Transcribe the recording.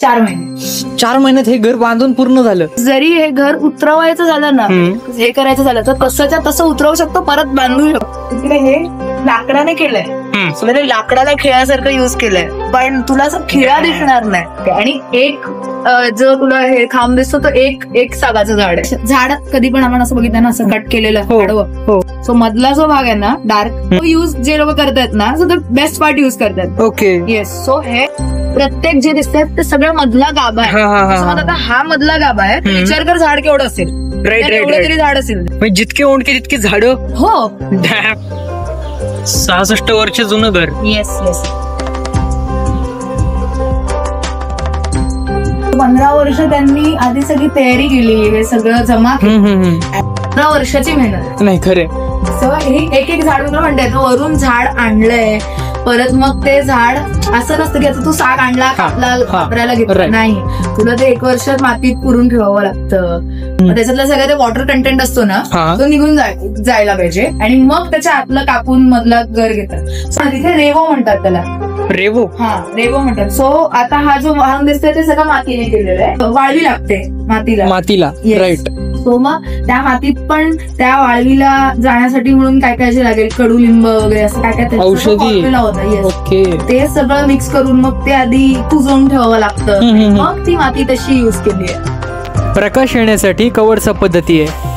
4 महिने. 4 महिन्यात हे घर बांधून पूर्ण झालं. जरी हे घर उतरवायचं झालं ना, हे करायचं झालं तर तसंच्या तसं उतरवू शकतो, परत बांधू शकतो. तिकडे हे लाकडाने केलंय, म्हणजे लाकडाला खिळ्यासारखं युज केलंय, पण तुला असं खिळा दिसणार नाही. आणि एक जो तुला हे खांब दिसतो तो एक सागाचं झाड आहे. झाड कधी पण आपण असं बघितलं ना, असं कट केलेलं आडवं. सो मधला जो भाग आहे ना डार्क, तो युज जे लोक करतात ना, so the best part use करतात. ओके. येस. सो हे प्रत्येक जे दिसतात ते सगळं मधला गाभा आहे. आता हा मधला गाभा आहे, विचार कर झाड केवढं असेल. एवढं तरी झाड असेल, जितके ओंडके तितकी झाडं. हो. 66 वर्ष जुनं घर. Yes yes. 15 वर्ष त्यांनी आधी सगळी तयारी केली, हे सगळं जमा केलं. 15 वर्षाची मेहनत. नाही खरे. एक झाड तुला म्हणते, वरून झाड आणलंय, परत मग ते झाड असं नसतं की आता तू साग आणला वापरायला घेतलं, नाही. तुला ते 1 वर्षात मातीत पुरून ठेवावं लागतं. त्याच्यातलं सगळं ते वॉटर कंटेंट असतो ना, तो निघून जायला पाहिजे, आणि मग त्याच्या आतलं कापून मधला घर घेतात. तिथे रेवो म्हणतात त्याला. रेवो? हा, रेवो म्हणतात. सो आता हा जो वाहन दिसतोय ते सगळं मातीने केलेलं आहे. वाळवी लागते मातीला. राईट. सो मग त्या मातीत पण त्या वाळवीला जाण्यासाठी म्हणून काय काय जे लागेल, कडुलिंब वगैरे असं काय काय औषधी होतं. ओके. ते सगळं मिक्स करून मग ते आधी कुजवून ठेवावं लागतं, मग ती माती तशी युज केली आहे. प्रकाश येण्यासाठी कवडसा पद्धती आहे.